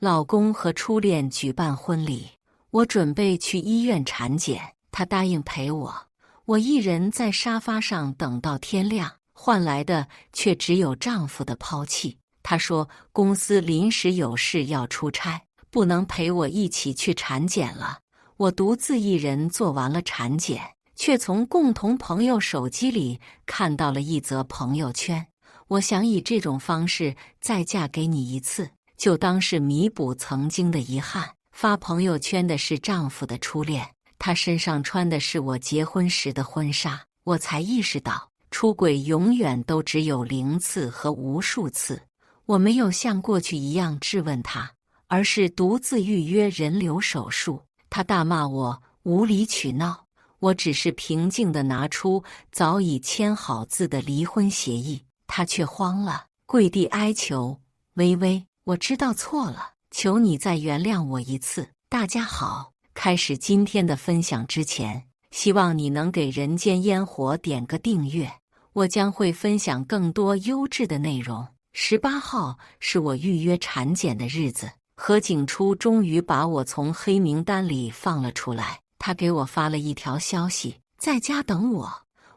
老公和初恋举办婚礼，我准备去医院产检，他答应陪我。我一人在沙发上等到天亮，换来的却只有丈夫的抛弃。他说公司临时有事要出差，不能陪我一起去产检了。我独自一人做完了产检，却从共同朋友手机里看到了一则朋友圈。我想以这种方式再嫁给你一次，就当是弥补曾经的遗憾。发朋友圈的是丈夫的初恋，他身上穿的是我结婚时的婚纱。我才意识到，出轨永远都只有0次和无数次。我没有像过去一样质问他，而是独自预约人流手术。他大骂我无理取闹，我只是平静地拿出早已签好字的离婚协议。他却慌了，跪地哀求：微微，我知道错了，求你再原谅我一次。大家好，开始今天的分享之前，希望你能给人间烟火点个订阅，我将会分享更多优质的内容。18号是我预约产检的日子，何景初终于把我从黑名单里放了出来。他给我发了一条消息：在家等我，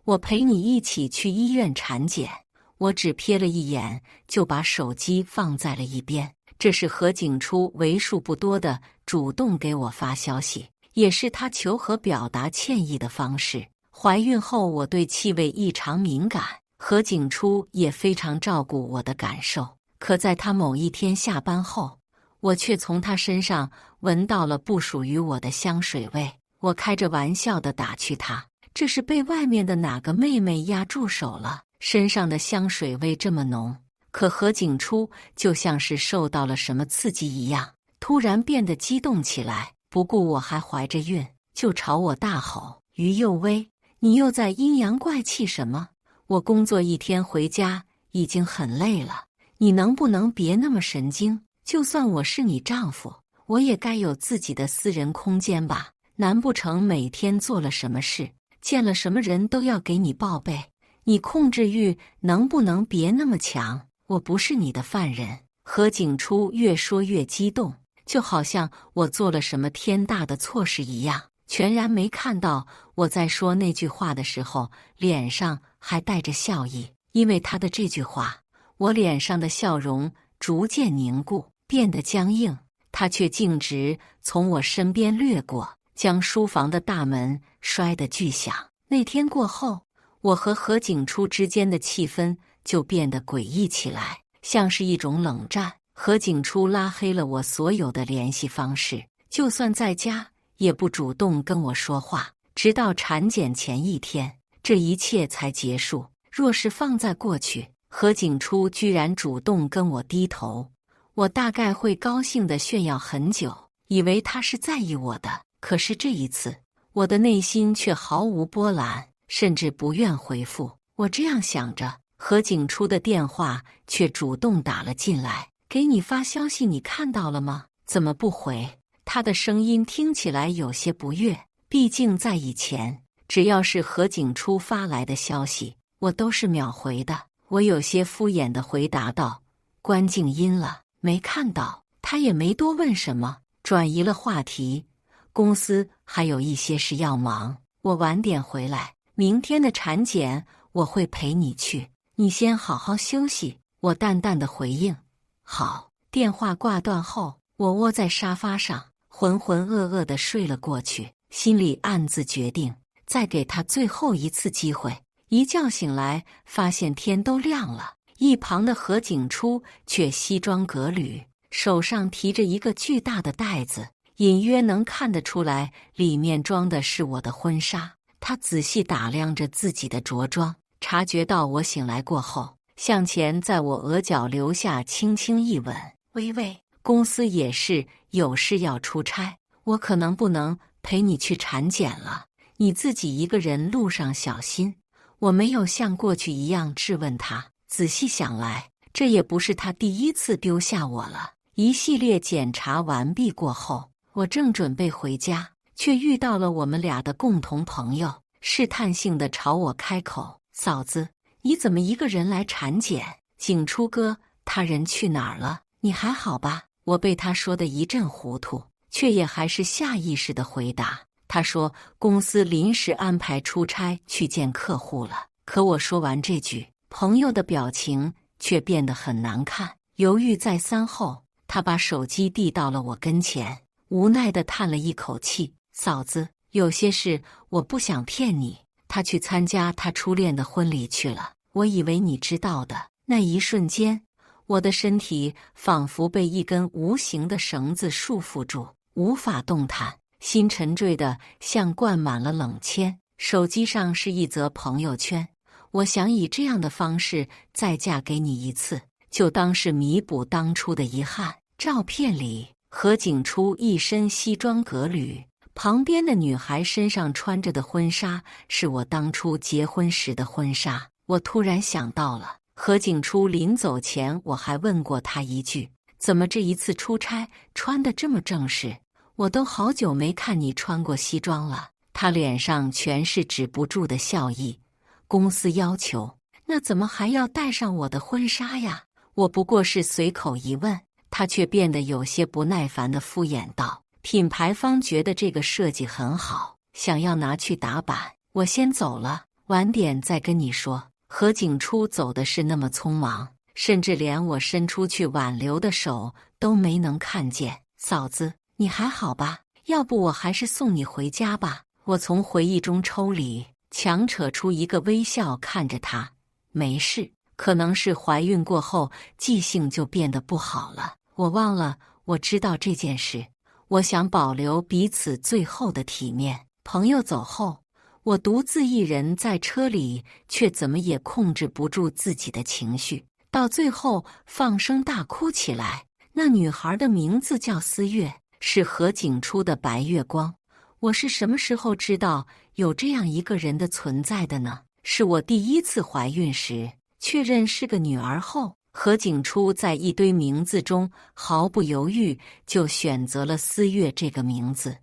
我陪你一起去医院产检。我只瞥了一眼，就把手机放在了一边。这是何景初为数不多的主动给我发消息，也是他求和表达歉意的方式。怀孕后，我对气味异常敏感，何景初也非常照顾我的感受。可在他某一天下班后，我却从他身上闻到了不属于我的香水味。我开着玩笑地打趣他，这是被外面的哪个妹妹压住手了，身上的香水味这么浓。可何景初就像是受到了什么刺激一样，突然变得激动起来，不顾我还怀着孕，就朝我大吼：于幼薇，你又在阴阳怪气什么？我工作一天回家已经很累了，你能不能别那么神经？就算我是你丈夫，我也该有自己的私人空间吧？难不成每天做了什么事，见了什么人都要给你报备？你控制欲能不能别那么强？我不是你的犯人。何景初越说越激动，就好像我做了什么天大的错事一样，全然没看到我在说那句话的时候脸上还带着笑意。因为他的这句话，我脸上的笑容逐渐凝固，变得僵硬。他却径直从我身边掠过，将书房的大门摔得巨响。那天过后，我和何景初之间的气氛就变得诡异起来，像是一种冷战。何景初拉黑了我所有的联系方式，就算在家也不主动跟我说话，直到产检前一天，这一切才结束。若是放在过去，何景初居然主动跟我低头，我大概会高兴地炫耀很久，以为他是在意我的。可是这一次，我的内心却毫无波澜，甚至不愿回复。我这样想着，何景初的电话却主动打了进来：给你发消息，你看到了吗？怎么不回？他的声音听起来有些不悦，毕竟在以前，只要是何景初发来的消息，我都是秒回的。我有些敷衍地回答道：关静音了，没看到。他也没多问什么，转移了话题。公司还有一些事要忙，我晚点回来。明天的产检我会陪你去，你先好好休息。我淡淡的回应：好。电话挂断后，我窝在沙发上，浑浑噩噩地睡了过去，心里暗自决定再给他最后一次机会。一觉醒来，发现天都亮了，一旁的何景初却西装革履，手上提着一个巨大的袋子，隐约能看得出来里面装的是我的婚纱。他仔细打量着自己的着装，察觉到我醒来过后，向前在我额角留下轻轻一吻。微微，公司也是有事要出差，我可能不能陪你去产检了，你自己一个人路上小心。我没有像过去一样质问他，仔细想来，这也不是他第一次丢下我了。一系列检查完毕过后，我正准备回家，却遇到了我们俩的共同朋友，试探性地朝我开口：嫂子，你怎么一个人来产检？景初哥，他人去哪儿了？你还好吧？我被他说得一阵糊涂，却也还是下意识地回答。他说公司临时安排出差去见客户了。可我说完这句，朋友的表情却变得很难看。犹豫再三后，他把手机递到了我跟前，无奈地叹了一口气：嫂子，有些事我不想骗你，他去参加他初恋的婚礼去了。我以为你知道的。那一瞬间，我的身体仿佛被一根无形的绳子束缚住，无法动弹，心沉坠得像灌满了冷铅。手机上是一则朋友圈，我想以这样的方式再嫁给你一次，就当是弥补当初的遗憾。照片里，何景初一身西装革履，旁边的女孩身上穿着的婚纱是我当初结婚时的婚纱。我突然想到了何景初临走前，我还问过他一句：怎么这一次出差穿得这么正式？我都好久没看你穿过西装了。他脸上全是止不住的笑意。公司要求，那怎么还要带上我的婚纱呀？我不过是随口一问，他却变得有些不耐烦地敷衍道：品牌方觉得这个设计很好，想要拿去打版。我先走了，晚点再跟你说。何景初走的是那么匆忙，甚至连我伸出去挽留的手都没能看见。嫂子，你还好吧？要不我还是送你回家吧。我从回忆中抽离，强扯出一个微笑看着他。没事，可能是怀孕过后记性就变得不好了。我忘了我知道这件事，我想保留彼此最后的体面。朋友走后，我独自一人在车里，却怎么也控制不住自己的情绪，到最后放声大哭起来。那女孩的名字叫思月，是何景初的白月光。我是什么时候知道有这样一个人的存在的呢？是我第一次怀孕时，确认是个女儿后，何景初在一堆名字中毫不犹豫就选择了思月这个名字。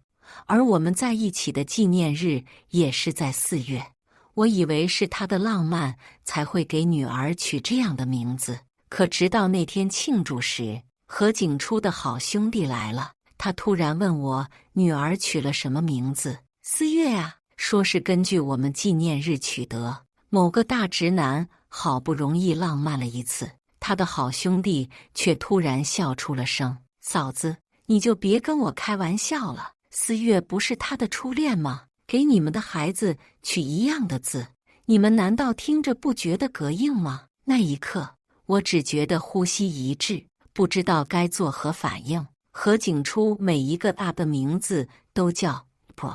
而我们在一起的纪念日也是在4月，我以为是他的浪漫才会给女儿取这样的名字。可直到那天庆祝时，何景初的好兄弟来了，他突然问我女儿取了什么名字。思月啊，说是根据我们纪念日取得。某个大直男好不容易浪漫了一次，他的好兄弟却突然笑出了声。嫂子，你就别跟我开玩笑了。思月不是他的初恋吗？给你们的孩子取一样的字，你们难道听着不觉得膈应吗？那一刻，我只觉得呼吸一滞，不知道该作何反应。何景初每一个大的名字都叫不，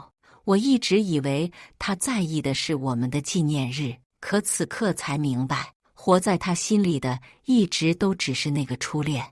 我一直以为他在意的是我们的纪念日，可此刻才明白，活在他心里的一直都只是那个初恋。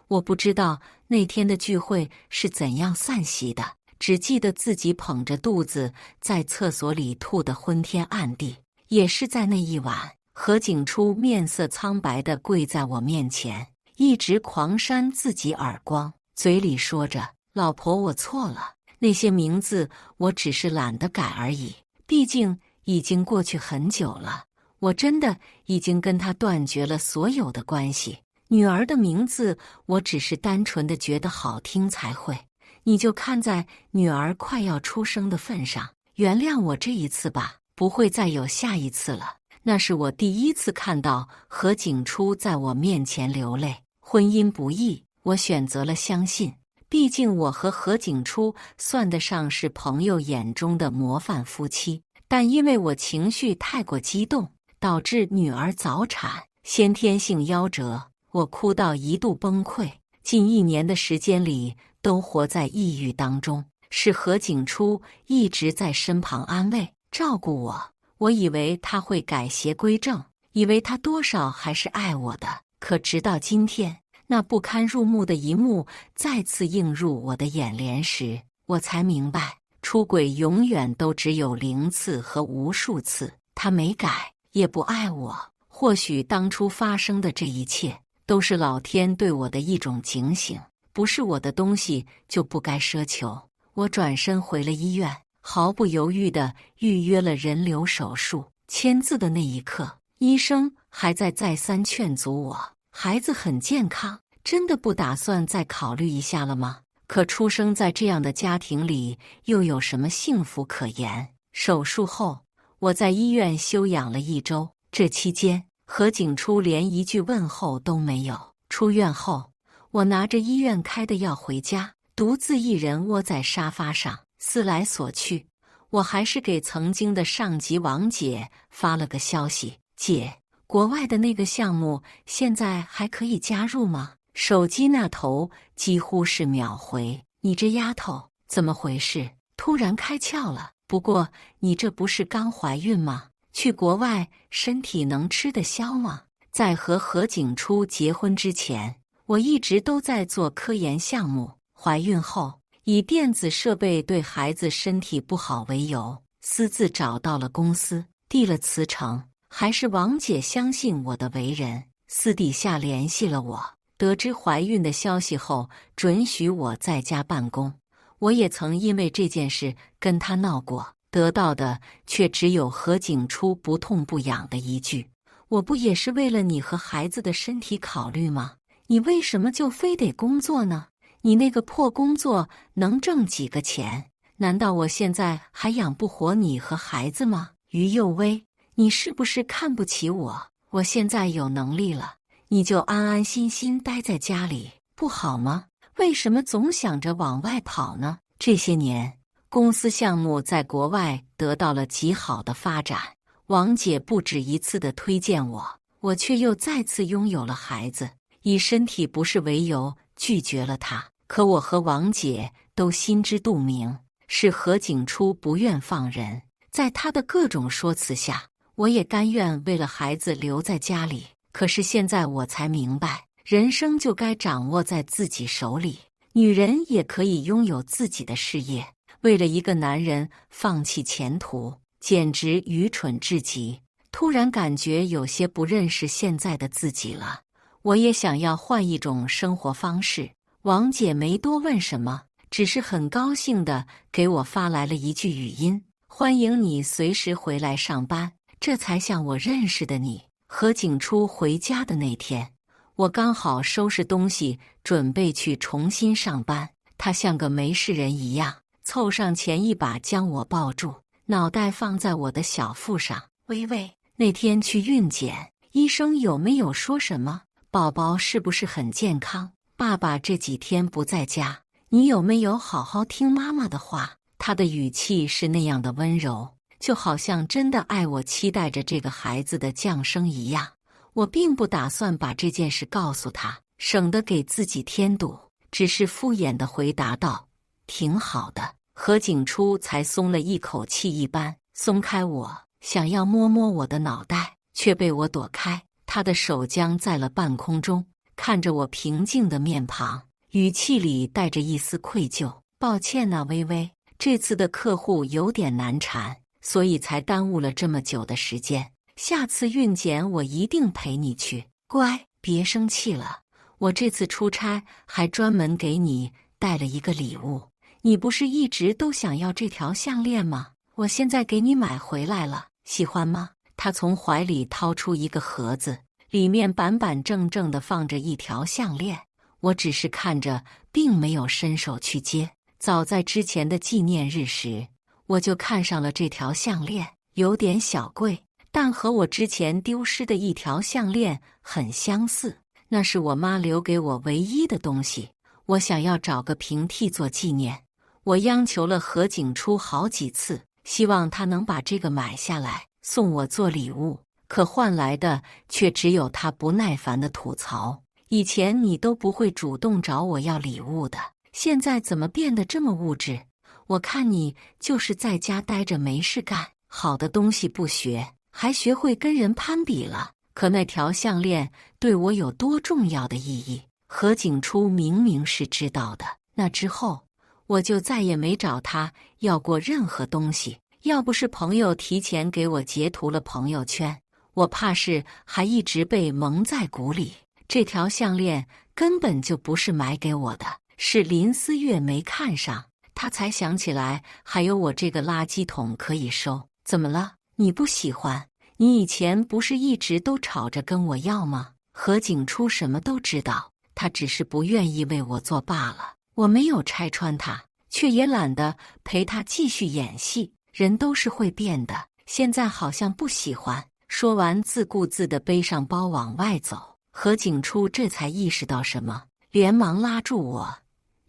我不知道那天的聚会是怎样散席的，只记得自己捧着肚子在厕所里吐得昏天暗地。也是在那一晚，何景初面色苍白地跪在我面前，一直狂扇自己耳光，嘴里说着：老婆，我错了，那些名字我只是懒得改而已，毕竟已经过去很久了，我真的已经跟他断绝了所有的关系。女儿的名字我只是单纯的觉得好听才会，你就看在女儿快要出生的份上，原谅我这一次吧，不会再有下一次了。那是我第一次看到何景初在我面前流泪。婚姻不易，我选择了相信，毕竟我和何景初算得上是朋友眼中的模范夫妻。但因为我情绪太过激动，导致女儿早产，先天性夭折，我哭到一度崩溃。近1年的时间里都活在抑郁当中，是何景初一直在身旁安慰照顾我。我以为他会改邪归正，以为他多少还是爱我的。可直到今天，那不堪入目的一幕再次映入我的眼帘时，我才明白，出轨永远都只有0次和无数次。他没改，也不爱我。或许当初发生的这一切都是老天对我的一种警醒，不是我的东西就不该奢求。我转身回了医院，毫不犹豫地预约了人流手术。签字的那一刻，医生还在再三劝阻我，孩子很健康，真的不打算再考虑一下了吗？可出生在这样的家庭里，又有什么幸福可言？手术后，我在医院休养了1周，这期间，何景初连一句问候都没有。出院后，我拿着医院开的药回家，独自一人窝在沙发上，思来所去。我还是给曾经的上级王姐发了个消息：姐，国外的那个项目现在还可以加入吗？手机那头几乎是秒回：你这丫头怎么回事？突然开窍了。不过你这不是刚怀孕吗？去国外身体能吃得消吗？在和何景初结婚之前，我一直都在做科研项目。怀孕后，以电子设备对孩子身体不好为由，私自找到了公司，递了辞呈。还是王姐相信我的为人，私底下联系了我。得知怀孕的消息后，准许我在家办公。我也曾因为这件事跟她闹过，得到的却只有何景初不痛不痒的一句：我不也是为了你和孩子的身体考虑吗？你为什么就非得工作呢？你那个破工作能挣几个钱？难道我现在还养不活你和孩子吗？于幼薇，你是不是看不起我？我现在有能力了，你就安安心心待在家里，不好吗？为什么总想着往外跑呢？这些年，公司项目在国外得到了极好的发展，王姐不止一次地推荐我，我却又再次拥有了孩子，以身体不适为由拒绝了他。可我和王姐都心知肚明，是何景初不愿放人。在他的各种说辞下，我也甘愿为了孩子留在家里。可是现在我才明白，人生就该掌握在自己手里，女人也可以拥有自己的事业。为了一个男人放弃前途，简直愚蠢至极。突然感觉有些不认识现在的自己了，我也想要换一种生活方式。王姐没多问什么，只是很高兴地给我发来了一句语音：欢迎你随时回来上班，这才像我认识的你。何景初回家的那天，我刚好收拾东西准备去重新上班，他像个没事人一样凑上前一把将我抱住，脑袋放在我的小腹上。薇薇，那天去孕检，医生有没有说什么？宝宝是不是很健康？爸爸这几天不在家，你有没有好好听妈妈的话？他的语气是那样的温柔，就好像真的爱我，期待着这个孩子的降生一样。我并不打算把这件事告诉他，省得给自己添堵，只是敷衍地回答道：挺好的。何景初才松了一口气一般，松开我，想要摸摸我的脑袋，却被我躲开。他的手僵在了半空中，看着我平静的面庞，语气里带着一丝愧疚：抱歉呐，薇薇，这次的客户有点难缠，所以才耽误了这么久的时间。下次孕检我一定陪你去，乖，别生气了。我这次出差还专门给你带了一个礼物，你不是一直都想要这条项链吗？我现在给你买回来了，喜欢吗？他从怀里掏出一个盒子，里面板板正正地放着一条项链。我只是看着，并没有伸手去接。早在之前的纪念日时，我就看上了这条项链，有点小贵，但和我之前丢失的一条项链很相似。那是我妈留给我唯一的东西，我想要找个平替做纪念。我央求了何景初好几次，希望他能把这个买下来送我做礼物，可换来的却只有他不耐烦的吐槽：以前你都不会主动找我要礼物的，现在怎么变得这么物质？我看你就是在家待着没事干，好的东西不学，还学会跟人攀比了。可那条项链对我有多重要的意义，何景初明明是知道的。那之后，我就再也没找他要过任何东西。要不是朋友提前给我截图了朋友圈，我怕是还一直被蒙在鼓里。这条项链根本就不是买给我的，是林思月没看上，他才想起来还有我这个垃圾桶可以收。怎么了？你不喜欢？你以前不是一直都吵着跟我要吗？何景初什么都知道，他只是不愿意为我做罢了。我没有拆穿他，却也懒得陪他继续演戏。人都是会变的，现在好像不喜欢。说完，自顾自地背上包往外走。何景初这才意识到什么，连忙拉住我：“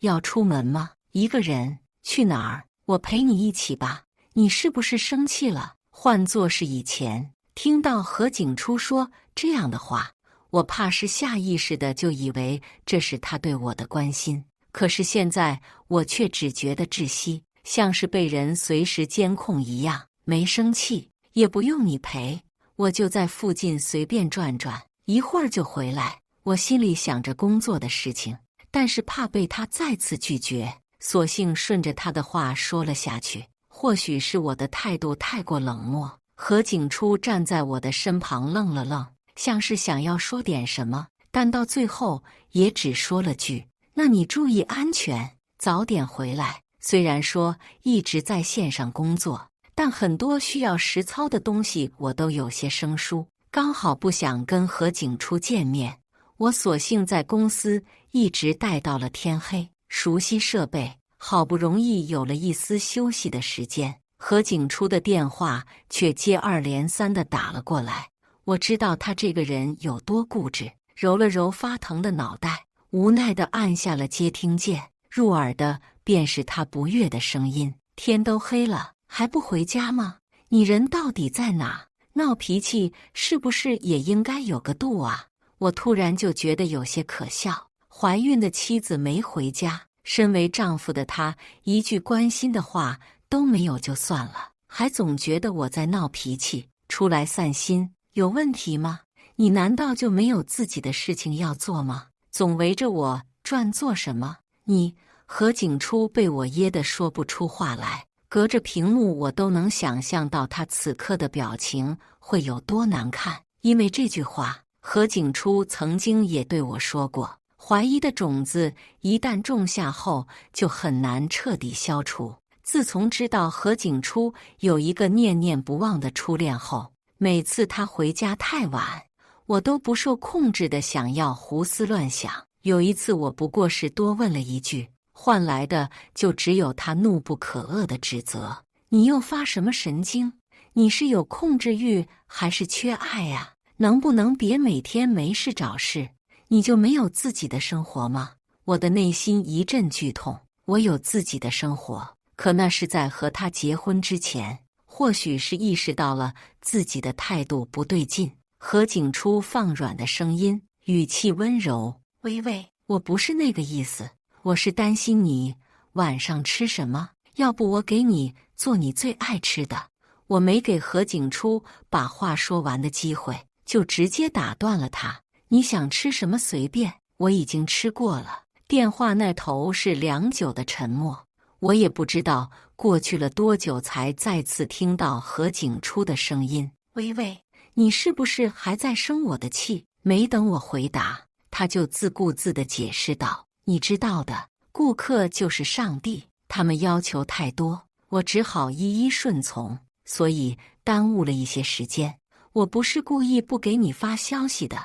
要出门吗？一个人？去哪儿？我陪你一起吧。你是不是生气了？”换作是以前，听到何景初说这样的话，我怕是下意识的就以为这是他对我的关心。可是现在我却只觉得窒息，像是被人随时监控一样。没生气，也不用你陪，我就在附近随便转转，一会儿就回来。我心里想着工作的事情，但是怕被他再次拒绝，索性顺着他的话说了下去。或许是我的态度太过冷漠，何景初站在我的身旁愣了愣，像是想要说点什么，但到最后也只说了句：“那你注意安全，早点回来。”虽然说一直在线上工作，但很多需要实操的东西我都有些生疏，刚好不想跟何景初见面。我索性在公司一直待到了天黑，熟悉设备，好不容易有了一丝休息的时间，何景初的电话却接二连三地打了过来。我知道他这个人有多固执，揉了揉发疼的脑袋，无奈地按下了接听键。入耳的便是他不悦的声音：“天都黑了，还不回家吗？你人到底在哪？闹脾气是不是也应该有个度啊？”我突然就觉得有些可笑，怀孕的妻子没回家，身为丈夫的他一句关心的话都没有就算了，还总觉得我在闹脾气。出来散心有问题吗？你难道就没有自己的事情要做吗？总围着我转做什么？你……何景初被我噎得说不出话来，隔着屏幕我都能想象到他此刻的表情会有多难看。因为这句话，何景初曾经也对我说过，怀疑的种子一旦种下后就很难彻底消除。自从知道何景初有一个念念不忘的初恋后，每次他回家太晚，我都不受控制地想要胡思乱想。有一次我不过是多问了一句，换来的就只有他怒不可遏的指责：“你又发什么神经？你是有控制欲还是缺爱呀？能不能别每天没事找事？你就没有自己的生活吗？”我的内心一阵剧痛。我有自己的生活，可那是在和他结婚之前。或许是意识到了自己的态度不对劲，何景初放软的声音，语气温柔：“微微，我不是那个意思。我是担心你晚上吃什么，要不我给你做你最爱吃的。”我没给何景初把话说完的机会，就直接打断了他：“你想吃什么随便，我已经吃过了。”电话那头是良久的沉默，我也不知道过去了多久，才再次听到何景初的声音：“微微，你是不是还在生我的气？”没等我回答，他就自顾自地解释道：“你知道的，顾客就是上帝，他们要求太多，我只好一一顺从，所以耽误了一些时间。我不是故意不给你发消息的，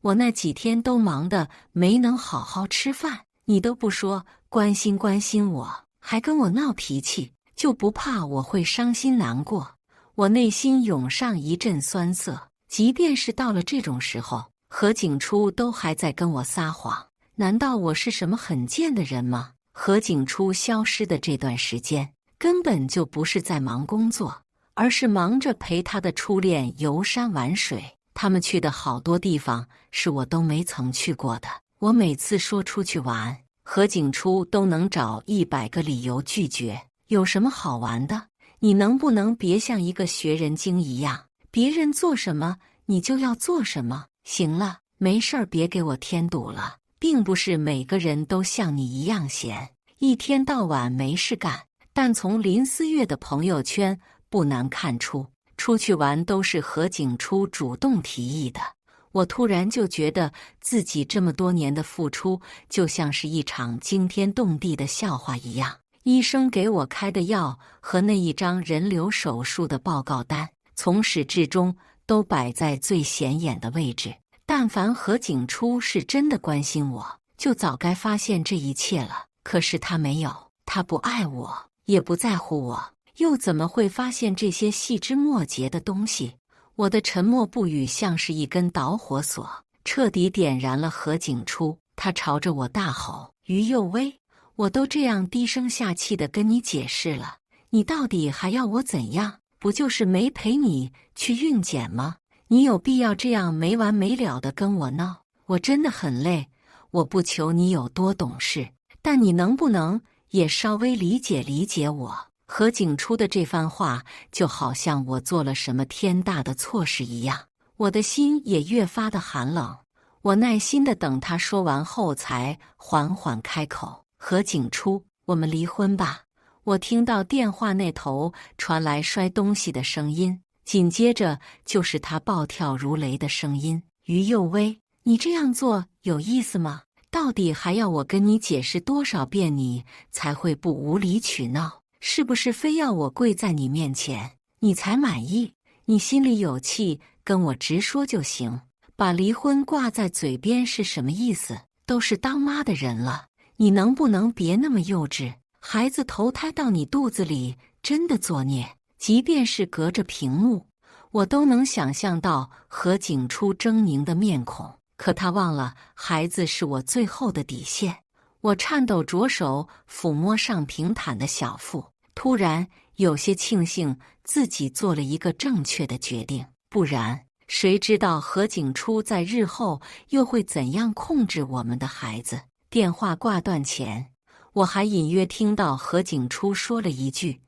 我那几天都忙得没能好好吃饭，你都不说关心关心我，还跟我闹脾气，就不怕我会伤心难过？”我内心涌上一阵酸涩，即便是到了这种时候，何景初都还在跟我撒谎。难道我是什么很贱的人吗？何景初消失的这段时间，根本就不是在忙工作，而是忙着陪他的初恋游山玩水。他们去的好多地方是我都没曾去过的。我每次说出去玩，何景初都能找100个理由拒绝。有什么好玩的？你能不能别像一个学人精一样，别人做什么你就要做什么？行了，没事儿别给我添堵了。并不是每个人都像你一样闲，一天到晚没事干。但从林思月的朋友圈不难看出，出去玩都是何景初主动提议的。我突然就觉得自己这么多年的付出，就像是一场惊天动地的笑话一样。医生给我开的药和那一张人流手术的报告单，从始至终都摆在最显眼的位置。但凡何景初是真的关心我，就早该发现这一切了。可是他没有，他不爱我，也不在乎我，又怎么会发现这些细枝末节的东西？我的沉默不语像是一根导火索，彻底点燃了何景初。他朝着我大吼：“于幼薇，我都这样低声下气地跟你解释了，你到底还要我怎样？不就是没陪你去孕检吗？你有必要这样没完没了地跟我闹？我真的很累，我不求你有多懂事，但你能不能也稍微理解理解我？”何景初的这番话就好像我做了什么天大的错事一样，我的心也越发的寒冷。我耐心地等他说完后，才缓缓开口：“何景初，我们离婚吧。”我听到电话那头传来摔东西的声音，紧接着就是他暴跳如雷的声音：“于幼薇，你这样做有意思吗？到底还要我跟你解释多少遍，你才会不无理取闹？是不是非要我跪在你面前，你才满意？你心里有气，跟我直说就行。把离婚挂在嘴边是什么意思？都是当妈的人了，你能不能别那么幼稚？孩子投胎到你肚子里真的作孽，即便是隔着屏幕，我都能想象到何景初狰狞的面孔。可他忘了，孩子是我最后的底线。我颤抖着手抚摸上平坦的小腹，突然有些庆幸自己做了一个正确的决定，不然谁知道何景初在日后又会怎样控制我们的孩子。电话挂断前，我还隐约听到何景初说了一句：“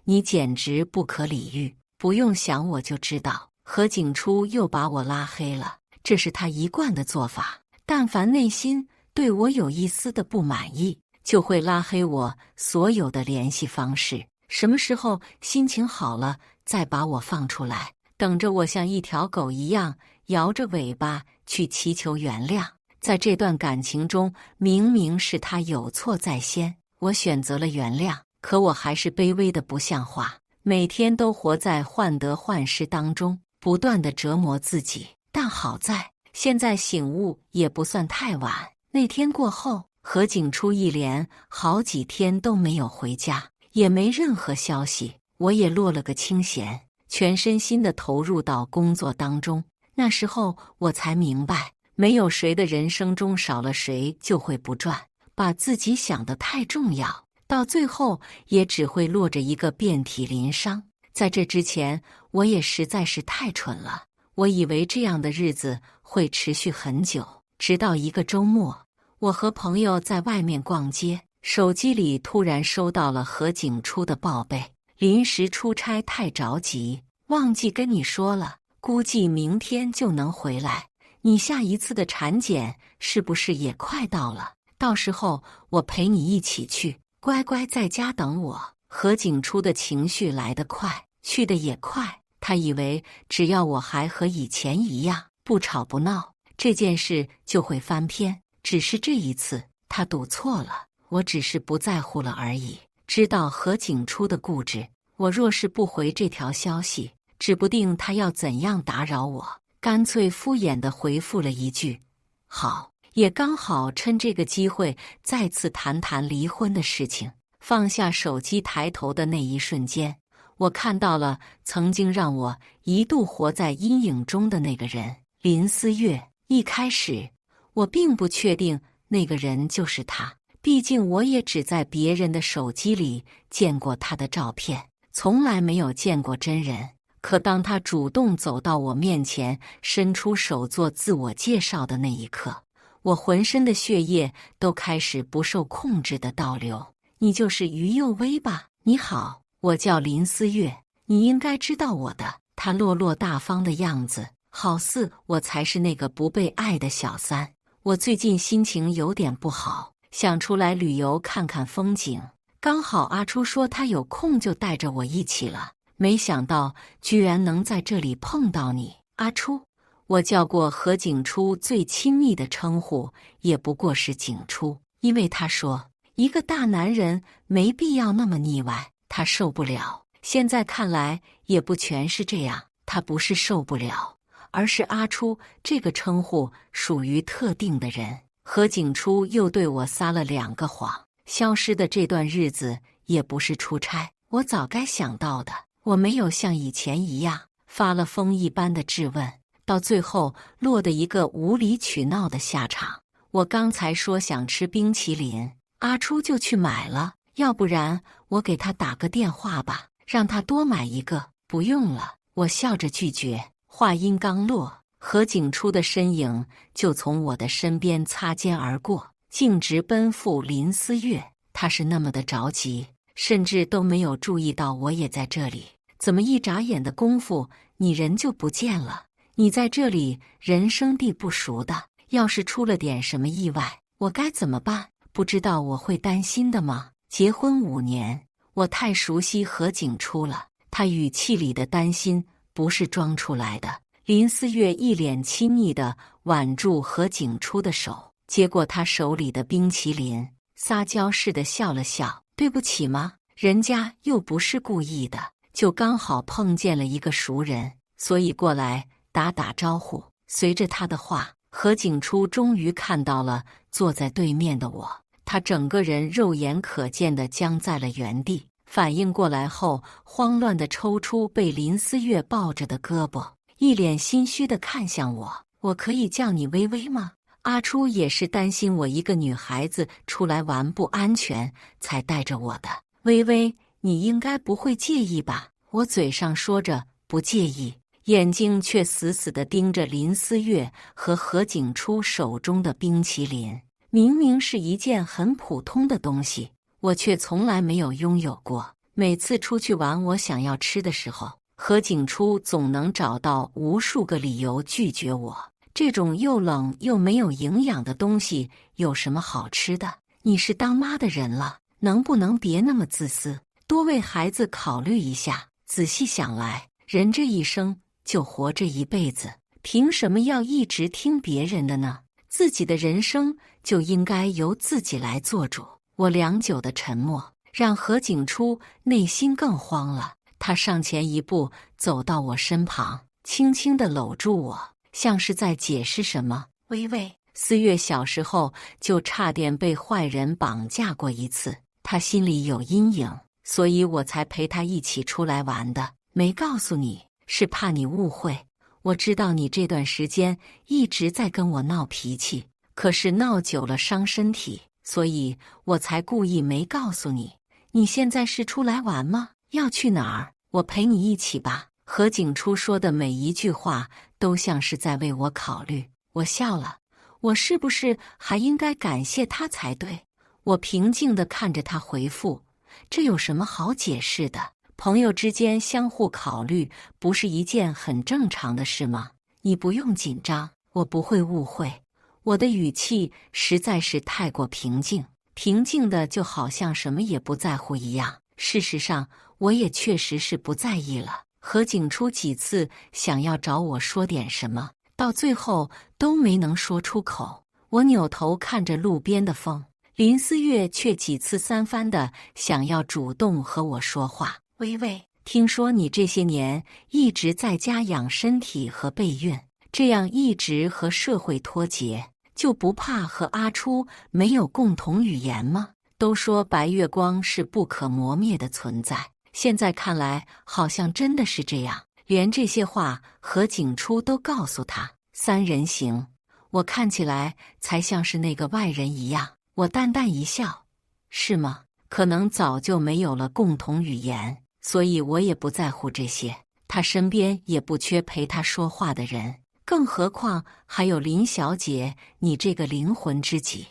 你简直不可理喻。”不用想我就知道，何景初又把我拉黑了，这是他一贯的做法。但凡内心对我有一丝的不满意，就会拉黑我所有的联系方式。什么时候心情好了，再把我放出来，等着我像一条狗一样摇着尾巴去祈求原谅。在这段感情中，明明是他有错在先，我选择了原谅，可我还是卑微的不像话，每天都活在患得患失当中，不断的折磨自己。但好在现在醒悟也不算太晚。那天过后，何景初一连好几天都没有回家，也没任何消息，我也落了个清闲，全身心的投入到工作当中。那时候我才明白，没有谁的人生中少了谁就会不转，把自己想得太重要，到最后也只会落着一个遍体鳞伤。在这之前，我也实在是太蠢了，我以为这样的日子会持续很久，直到一个周末，我和朋友在外面逛街，手机里突然收到了何景初的报备：临时出差太着急，忘记跟你说了，估计明天就能回来。你下一次的产检是不是也快到了？到时候我陪你一起去，乖乖在家等我。何景初的情绪来得快，去得也快。他以为只要我还和以前一样不吵不闹，这件事就会翻篇。只是这一次他赌错了，我只是不在乎了而已。知道何景初的固执，我若是不回这条消息，指不定他要怎样打扰我，干脆敷衍地回复了一句好。也刚好趁这个机会再次谈谈离婚的事情。放下手机抬头的那一瞬间，我看到了曾经让我一度活在阴影中的那个人，林思月。一开始我并不确定那个人就是他，毕竟我也只在别人的手机里见过他的照片，从来没有见过真人。可当他主动走到我面前，伸出手做自我介绍的那一刻，我浑身的血液都开始不受控制的倒流。你就是于幼薇吧？你好，我叫林思月，你应该知道我的。他落落大方的样子，好似我才是那个不被爱的小三。我最近心情有点不好，想出来旅游看看风景，刚好阿初说他有空就带着我一起了，没想到居然能在这里碰到你。阿初，我叫过何景初最亲密的称呼也不过是景初，因为他说一个大男人没必要那么腻歪，他受不了。现在看来也不全是这样，他不是受不了，而是阿初这个称呼属于特定的人。何景初又对我撒了2个谎。消失的这段日子也不是出差，我早该想到的。我没有像以前一样发了疯一般的质问，到最后落得一个无理取闹的下场。我刚才说想吃冰淇淋，阿初就去买了，要不然我给他打个电话吧，让他多买一个。不用了，我笑着拒绝。话音刚落，何景初的身影就从我的身边擦肩而过，径直奔赴林思月。他是那么的着急，甚至都没有注意到我也在这里。怎么一眨眼的功夫，你人就不见了？你在这里人生地不熟的，要是出了点什么意外，我该怎么办？不知道我会担心的吗？结婚5年，我太熟悉何景初了，他语气里的担心不是装出来的。林思月一脸亲昵地挽住何景初的手，接过他手里的冰淇淋，撒娇似的笑了笑。对不起吗？人家又不是故意的，就刚好碰见了一个熟人，所以过来打打招呼。随着他的话，何景初终于看到了坐在对面的我，他整个人肉眼可见地僵在了原地。反应过来后，慌乱地抽出被林思月抱着的胳膊，一脸心虚地看向我。我可以叫你微微吗？阿初也是担心我一个女孩子出来玩不安全，才带着我的。微微，你应该不会介意吧？我嘴上说着不介意，眼睛却死死地盯着林思月和何景初手中的冰淇淋。明明是一件很普通的东西，我却从来没有拥有过。每次出去玩，我想要吃的时候，何景初总能找到无数个理由拒绝我。这种又冷又没有营养的东西有什么好吃的？你是当妈的人了，能不能别那么自私，多为孩子考虑一下？仔细想来，人这一生就活这一辈子，凭什么要一直听别人的呢？自己的人生就应该由自己来做主。我良久的沉默让何景初内心更慌了，他上前一步走到我身旁，轻轻地搂住我，像是在解释什么。微微，思月小时候就差点被坏人绑架过一次，他心里有阴影，所以我才陪他一起出来玩的。没告诉你，是怕你误会。我知道你这段时间一直在跟我闹脾气，可是闹久了伤身体，所以我才故意没告诉你。你现在是出来玩吗？要去哪儿？我陪你一起吧。何景初说的每一句话都像是在为我考虑。我笑了，我是不是还应该感谢他才对？我平静地看着他回复，这有什么好解释的？朋友之间相互考虑，不是一件很正常的事吗？你不用紧张，我不会误会。我的语气实在是太过平静，平静的就好像什么也不在乎一样。事实上，我也确实是不在意了。何景初几次想要找我说点什么，到最后都没能说出口。我扭头看着路边的风，林思月却几次三番的想要主动和我说话。微微，听说你这些年一直在家养身体和备孕，这样一直和社会脱节，就不怕和阿初没有共同语言吗？都说白月光是不可磨灭的存在，现在看来好像真的是这样。连这些话何景初都告诉他。3人行，我看起来才像是那个外人一样。我淡淡一笑，是吗？可能早就没有了共同语言，所以我也不在乎这些。他身边也不缺陪他说话的人，更何况还有林小姐你这个灵魂知己。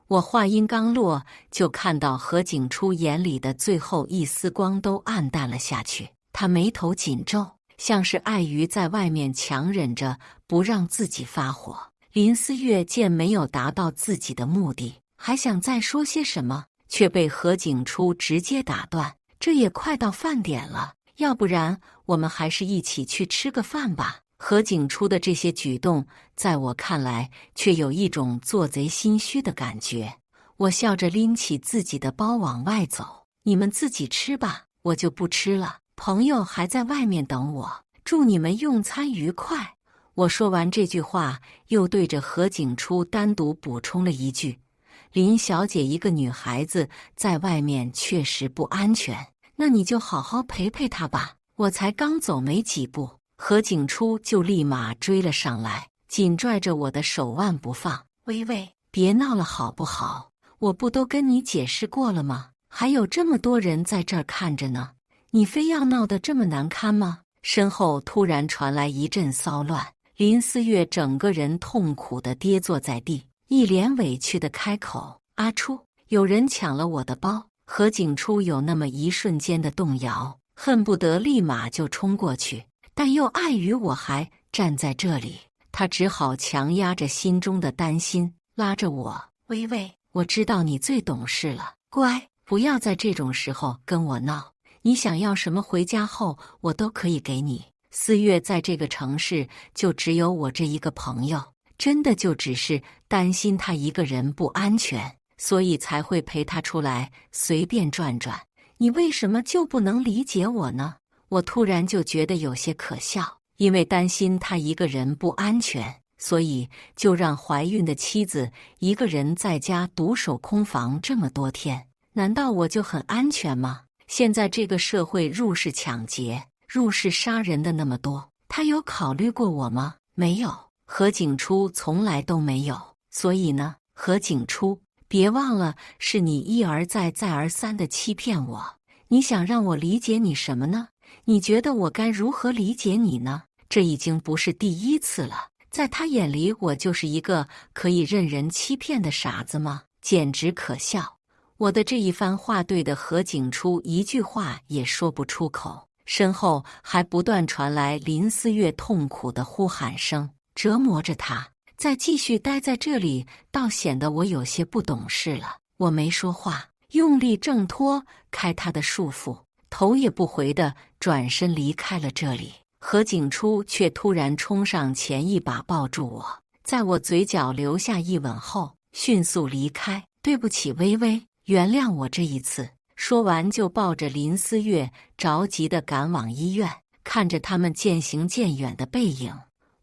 我话音刚落，就看到何景初眼里的最后一丝光都暗淡了下去。他眉头紧皱，像是碍于在外面强忍着不让自己发火。林思月见没有达到自己的目的，还想再说些什么，却被何景初直接打断。这也快到饭点了，要不然我们还是一起去吃个饭吧。何景初的这些举动，在我看来却有一种做贼心虚的感觉。我笑着拎起自己的包往外走，你们自己吃吧，我就不吃了。朋友还在外面等我，祝你们用餐愉快。我说完这句话，又对着何景初单独补充了一句：“林小姐一个女孩子在外面确实不安全，那你就好好陪陪她吧。”我才刚走没几步，何景初就立马追了上来，紧拽着我的手腕不放。“微微，别闹了好不好？我不都跟你解释过了吗？还有这么多人在这儿看着呢，你非要闹得这么难堪吗？”身后突然传来一阵骚乱，林思月整个人痛苦地跌坐在地，一脸委屈地开口：“阿初，有人抢了我的包。”何景初有那么一瞬间的动摇，恨不得立马就冲过去，但又碍于我还站在这里，他只好强压着心中的担心，拉着我：“微微，我知道你最懂事了，乖，不要在这种时候跟我闹。你想要什么，回家后我都可以给你。思月在这个城市就只有我这一个朋友，真的就只是担心他一个人不安全，所以才会陪他出来随便转转。你为什么就不能理解我呢？”我突然就觉得有些可笑，因为担心他一个人不安全，所以就让怀孕的妻子一个人在家独守空房这么多天。难道我就很安全吗？现在这个社会入室抢劫、入室杀人的那么多，他有考虑过我吗？没有，何景初从来都没有。所以呢，何景初，别忘了是你一而再再而三地欺骗我。你想让我理解你什么呢？你觉得我该如何理解你呢？这已经不是第一次了，在他眼里我就是一个可以任人欺骗的傻子吗？简直可笑。我的这一番话对的何景初一句话也说不出口，身后还不断传来林思月痛苦的呼喊声，折磨着他。再继续待在这里，倒显得我有些不懂事了。我没说话，用力挣脱开他的束缚，头也不回地转身离开了这里。何景初却突然冲上前，一把抱住我，在我嘴角留下一吻后，迅速离开。“对不起，微微，原谅我这一次。”说完就抱着林思月着急地赶往医院。看着他们渐行渐远的背影，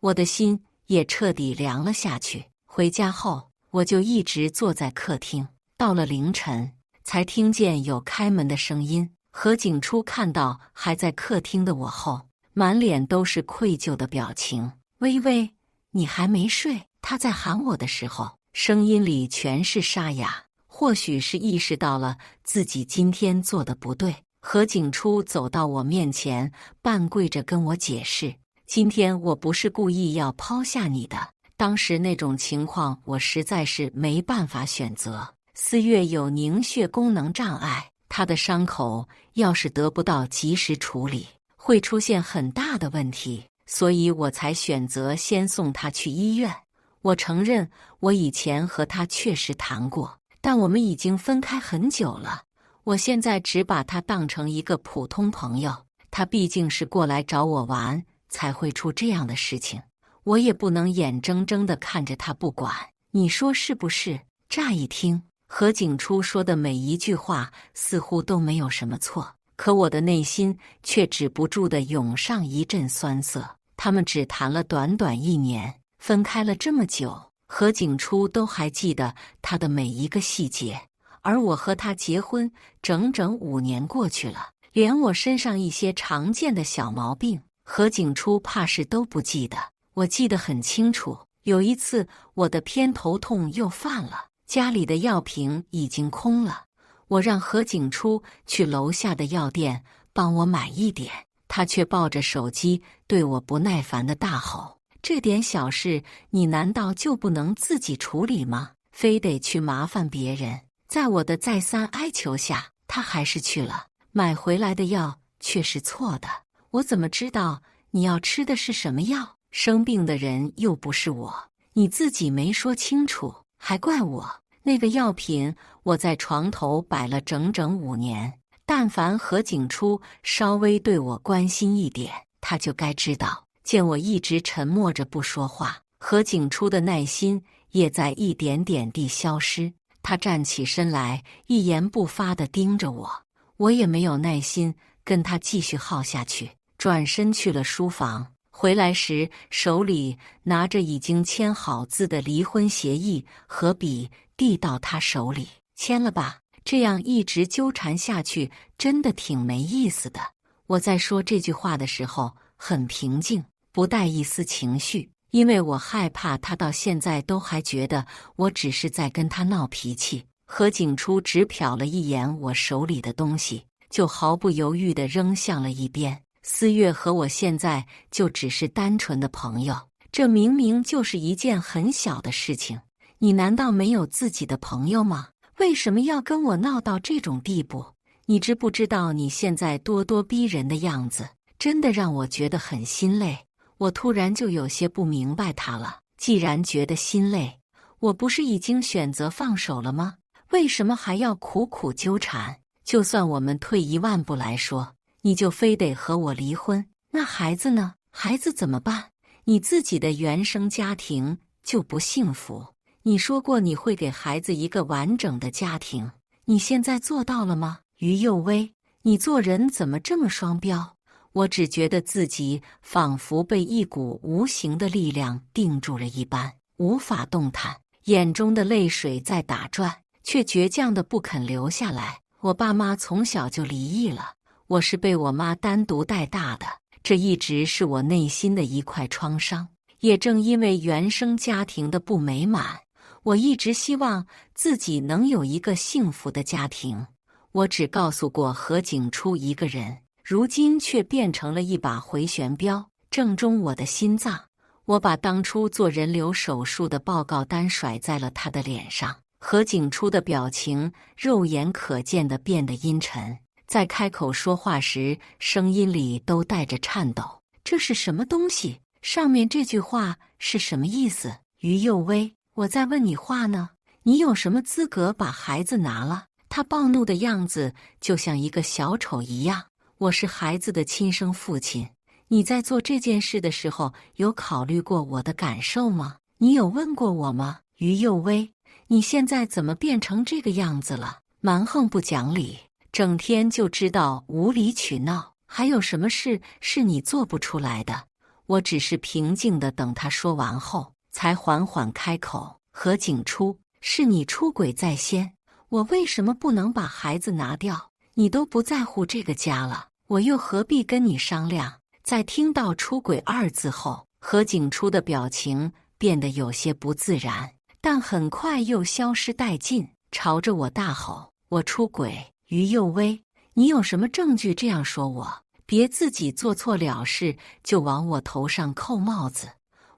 我的心也彻底凉了下去。回家后，我就一直坐在客厅，到了凌晨才听见有开门的声音。何景初看到还在客厅的我后，满脸都是愧疚的表情。“微微，你还没睡？”他在喊我的时候，声音里全是沙哑。或许是意识到了自己今天做的不对，何景初走到我面前，半跪着跟我解释：“今天我不是故意要抛下你的，当时那种情况我实在是没办法选择。思月有凝血功能障碍，她的伤口要是得不到及时处理，会出现很大的问题，所以我才选择先送她去医院。我承认，我以前和她确实谈过。但我们已经分开很久了，我现在只把他当成一个普通朋友。他毕竟是过来找我玩，才会出这样的事情，我也不能眼睁睁地看着他不管。你说是不是？”乍一听，何景初说的每一句话似乎都没有什么错，可我的内心却止不住地涌上一阵酸涩。他们只谈了短短1年，分开了这么久，何景初都还记得他的每一个细节，而我和他结婚整整5年过去了，连我身上一些常见的小毛病，何景初怕是都不记得。我记得很清楚，有一次我的偏头痛又犯了，家里的药瓶已经空了，我让何景初去楼下的药店帮我买一点，他却抱着手机对我不耐烦地大吼：“这点小事你难道就不能自己处理吗？非得去麻烦别人？”在我的再三哀求下，他还是去了，买回来的药却是错的。我怎么知道你要吃的是什么药？生病的人又不是我，你自己没说清楚，还怪我。那个药品我在床头摆了整整5年，但凡何景初稍微对我关心一点，他就该知道。见我一直沉默着不说话，何景初的耐心也在一点点地消失。他站起身来，一言不发地盯着我，我也没有耐心跟他继续耗下去，转身去了书房。回来时手里拿着已经签好字的离婚协议和笔，递到他手里，签了吧。这样一直纠缠下去，真的挺没意思的。我在说这句话的时候很平静，不带一丝情绪，因为我害怕他到现在都还觉得我只是在跟他闹脾气。何景初只瞟了一眼我手里的东西，就毫不犹豫地扔向了一边。思月和我现在就只是单纯的朋友，这明明就是一件很小的事情。你难道没有自己的朋友吗？为什么要跟我闹到这种地步？你知不知道你现在咄咄逼人的样子，真的让我觉得很心累。我突然就有些不明白他了。既然觉得心累，我不是已经选择放手了吗？为什么还要苦苦纠缠？就算我们退一万步来说，你就非得和我离婚，那孩子呢？孩子怎么办？你自己的原生家庭就不幸福。你说过你会给孩子一个完整的家庭，你现在做到了吗？于幼薇，你做人怎么这么双标？我只觉得自己仿佛被一股无形的力量定住了一般，无法动弹，眼中的泪水在打转，却倔强的不肯流下来。我爸妈从小就离异了，我是被我妈单独带大的，这一直是我内心的一块创伤。也正因为原生家庭的不美满，我一直希望自己能有一个幸福的家庭。我只告诉过何景初一个人，如今却变成了一把回旋镖，正中我的心脏。我把当初做人流手术的报告单甩在了他的脸上。何景初的表情肉眼可见地变得阴沉，在开口说话时，声音里都带着颤抖。这是什么东西？上面这句话是什么意思？于幼薇，我在问你话呢，你有什么资格把孩子拿了？他暴怒的样子就像一个小丑一样。我是孩子的亲生父亲，你在做这件事的时候有考虑过我的感受吗？你有问过我吗？于幼薇，你现在怎么变成这个样子了？蛮横不讲理，整天就知道无理取闹，还有什么事是你做不出来的？我只是平静地等他说完后，才缓缓开口。何景初，是你出轨在先，我为什么不能把孩子拿掉？你都不在乎这个家了，我又何必跟你商量？在听到出轨二字后，何景初的表情变得有些不自然，但很快又消失殆尽，朝着我大吼：我出轨？于幼薇，你有什么证据这样说我？别自己做错了事就往我头上扣帽子。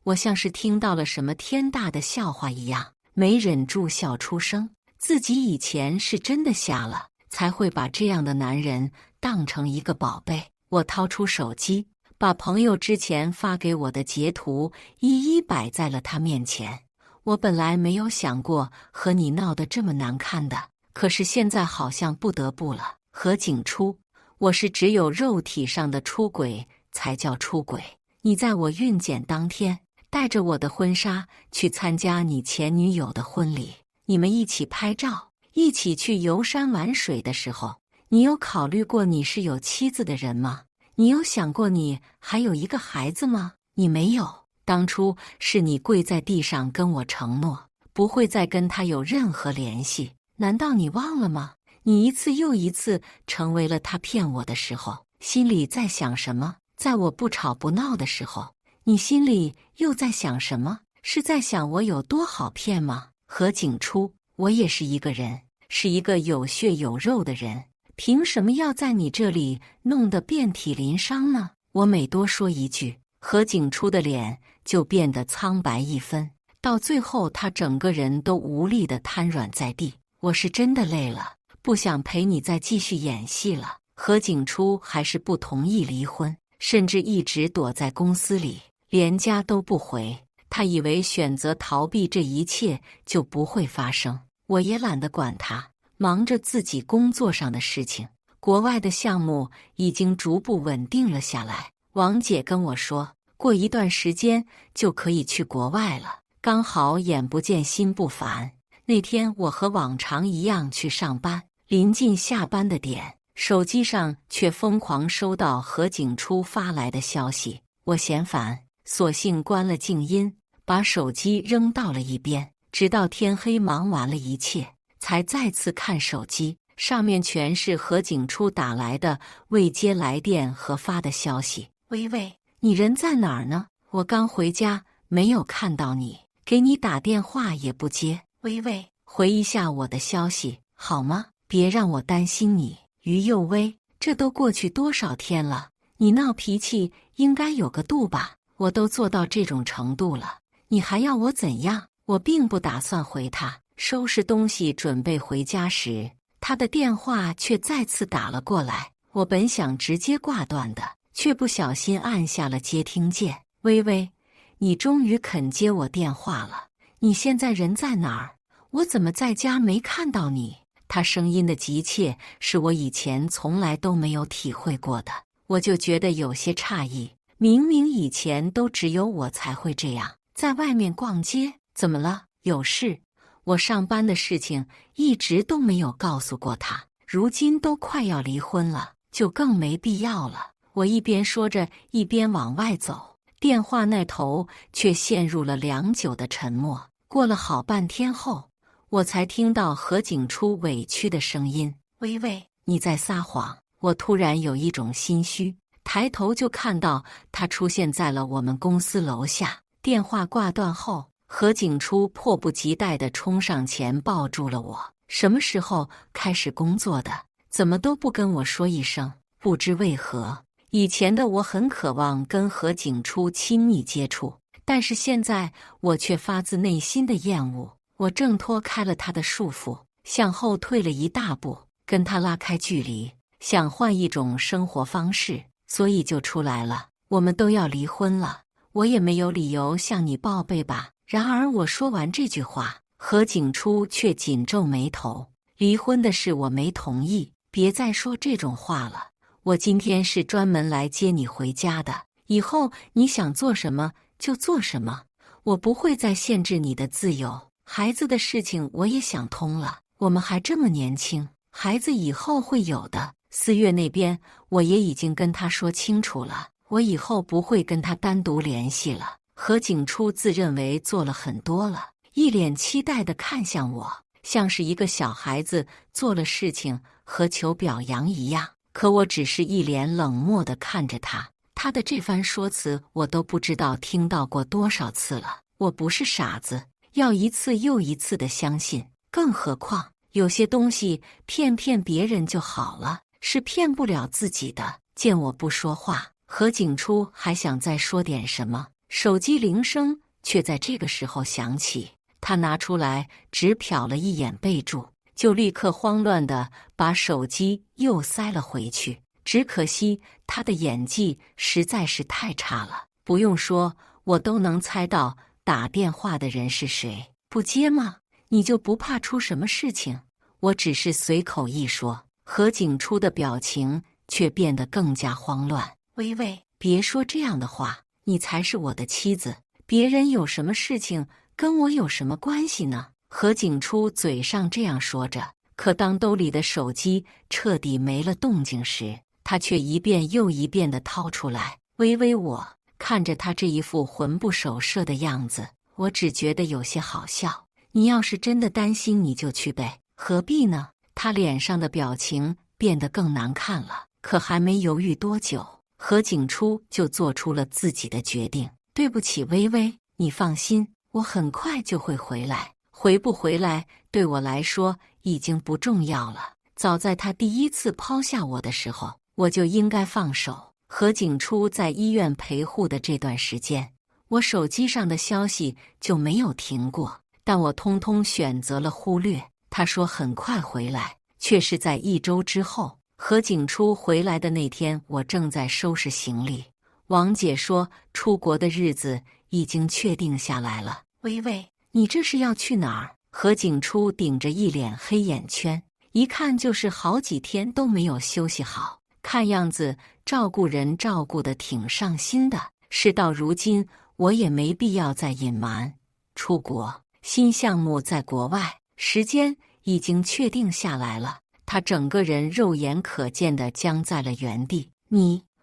我像是听到了什么天大的笑话一样，没忍住笑出声。自己以前是真的瞎了，才会把这样的男人当成一个宝贝。我掏出手机，把朋友之前发给我的截图一一摆在了他面前。我本来没有想过和你闹得这么难看的，可是现在好像不得不了。何景初，我是只有肉体上的出轨才叫出轨。你在我孕检当天带着我的婚纱去参加你前女友的婚礼，你们一起拍照，一起去游山玩水的时候，你有考虑过你是有妻子的人吗？你有想过你还有一个孩子吗？你没有。当初是你跪在地上跟我承诺，不会再跟他有任何联系，难道你忘了吗？你一次又一次成为了他骗我的时候，心里在想什么？在我不吵不闹的时候，你心里又在想什么？是在想我有多好骗吗？何景初，我也是一个人，是一个有血有肉的人，凭什么要在你这里弄得遍体鳞伤呢？我每多说一句，何景初的脸就变得苍白一分，到最后他整个人都无力地瘫软在地。我是真的累了，不想陪你再继续演戏了。何景初还是不同意离婚，甚至一直躲在公司里，连家都不回。他以为选择逃避这一切就不会发生，我也懒得管他，忙着自己工作上的事情。国外的项目已经逐步稳定了下来，王姐跟我说，过一段时间就可以去国外了，刚好眼不见心不烦。那天我和往常一样去上班，临近下班的点，手机上却疯狂收到何景初发来的消息。我嫌烦，索性关了静音，把手机扔到了一边，直到天黑忙完了一切，才再次看手机，上面全是何景初打来的未接来电和发的消息。喂喂，你人在哪儿呢？我刚回家，没有看到你，给你打电话也不接。喂喂，回一下我的消息好吗？别让我担心你。于幼薇，这都过去多少天了，你闹脾气应该有个度吧？我都做到这种程度了，你还要我怎样？我并不打算回他。收拾东西准备回家时，他的电话却再次打了过来。我本想直接挂断的，却不小心按下了接听键。微微，你终于肯接我电话了，你现在人在哪儿？我怎么在家没看到你？他声音的急切是我以前从来都没有体会过的，我就觉得有些诧异。明明以前都只有我才会这样，在外面逛街，怎么了？有事？我上班的事情一直都没有告诉过他，如今都快要离婚了，就更没必要了。我一边说着，一边往外走，电话那头却陷入了良久的沉默。过了好半天后，我才听到何景初委屈的声音：“微微，你在撒谎。”我突然有一种心虚，抬头就看到他出现在了我们公司楼下。电话挂断后，何景初迫不及待地冲上前抱住了我。什么时候开始工作的？怎么都不跟我说一声？不知为何，以前的我很渴望跟何景初亲密接触，但是现在我却发自内心的厌恶。我挣脱开了他的束缚，向后退了一大步，跟他拉开距离，想换一种生活方式，所以就出来了。我们都要离婚了，我也没有理由向你报备吧。然而我说完这句话，何景初却紧皱眉头。离婚的事我没同意，别再说这种话了。我今天是专门来接你回家的，以后你想做什么就做什么，我不会再限制你的自由。孩子的事情我也想通了，我们还这么年轻，孩子以后会有的。4月那边我也已经跟他说清楚了，我以后不会跟他单独联系了。何景初自认为做了很多了，一脸期待地看向我，像是一个小孩子做了事情和求表扬一样。可我只是一脸冷漠地看着他，他的这番说辞我都不知道听到过多少次了。我不是傻子，要一次又一次的相信，更何况有些东西骗骗别人就好了，是骗不了自己的。见我不说话，何景初还想再说点什么，手机铃声却在这个时候响起。他拿出来只瞟了一眼备注，就立刻慌乱地把手机又塞了回去。只可惜他的演技实在是太差了，不用说，我都能猜到打电话的人是谁。不接吗？你就不怕出什么事情？我只是随口一说，何景初的表情却变得更加慌乱。微微，别说这样的话，你才是我的妻子，别人有什么事情跟我有什么关系呢？何景初嘴上这样说着，可当兜里的手机彻底没了动静时，他却一遍又一遍地掏出来。微微，我看着他这一副魂不守舍的样子，我只觉得有些好笑。你要是真的担心，你就去呗，何必呢？他脸上的表情变得更难看了。可还没犹豫多久，何景初就做出了自己的决定。对不起，微微，你放心，我很快就会回来。回不回来对我来说已经不重要了。早在他第一次抛下我的时候，我就应该放手。何景初在医院陪护的这段时间，我手机上的消息就没有停过，但我通通选择了忽略。他说很快回来，却是在1周之后。何景初回来的那天，我正在收拾行李。王姐说出国的日子已经确定下来了。微微，你这是要去哪儿？何景初顶着一脸黑眼圈，一看就是好几天都没有休息好，看样子照顾人照顾得挺上心的。事到如今，我也没必要再隐瞒。出国，新项目在国外，时间已经确定下来了。他整个人肉眼可见地僵在了原地。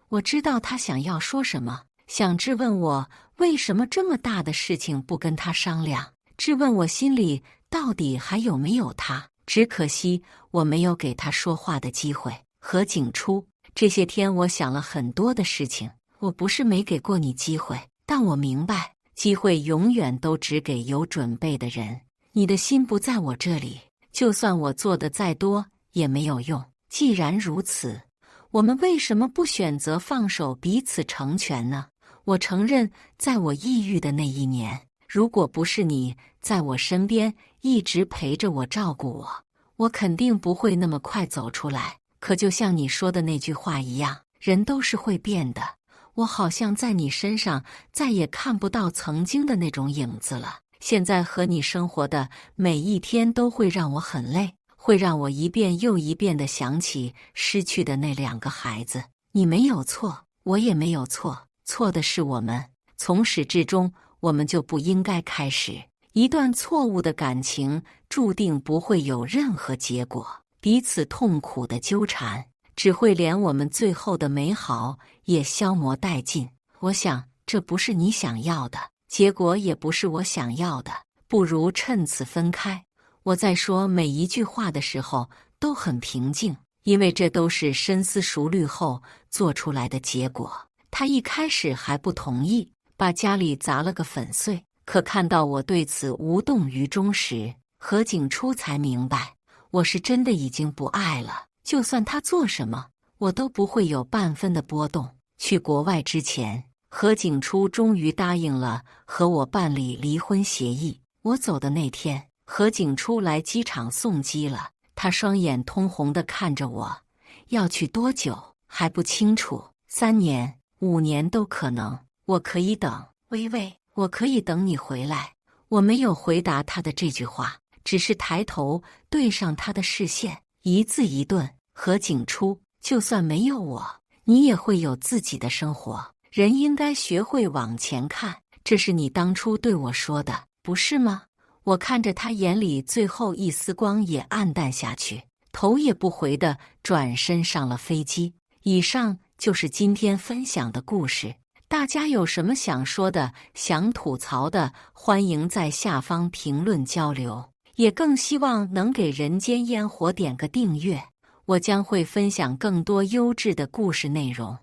我知道他想要说什么，想质问我为什么这么大的事情不跟他商量，质问我心里到底还有没有他。只可惜我没有给他说话的机会。何景初，这些天我想了很多的事情，我不是没给过你机会，但我明白，机会永远都只给有准备的人。你的心不在我这里，就算我做的再多也没有用。既然如此，我们为什么不选择放手彼此成全呢？我承认，在我抑郁的那一年，如果不是你在我身边一直陪着我照顾我，我肯定不会那么快走出来。可就像你说的那句话一样，人都是会变的。我好像在你身上再也看不到曾经的那种影子了。现在和你生活的每一天都会让我很累，会让我一遍又一遍地想起失去的那2个孩子。你没有错，我也没有错，错的是我们。从始至终，我们就不应该开始一段错误的感情，注定不会有任何结果。彼此痛苦的纠缠，只会连我们最后的美好也消磨殆尽。我想，这不是你想要的，结果也不是我想要的，不如趁此分开。我在说每一句话的时候都很平静，因为这都是深思熟虑后做出来的结果。他一开始还不同意，把家里砸了个粉碎，可看到我对此无动于衷时，何景初才明白，我是真的已经不爱了。就算他做什么，我都不会有半分的波动。去国外之前，何景初终于答应了和我办理离婚协议。我走的那天，何景初来机场送机了，他双眼通红地看着我。要去多久还不清楚，3年、5年都可能。我可以等，微微，我可以等你回来。我没有回答他的这句话，只是抬头对上他的视线，一字一顿。何景初，就算没有我，你也会有自己的生活。人应该学会往前看，这是你当初对我说的，不是吗？我看着他眼里最后一丝光也暗淡下去，头也不回地转身上了飞机。以上就是今天分享的故事。大家有什么想说的、想吐槽的，欢迎在下方评论交流。也更希望能给人间烟火点个订阅，我将会分享更多优质的故事内容。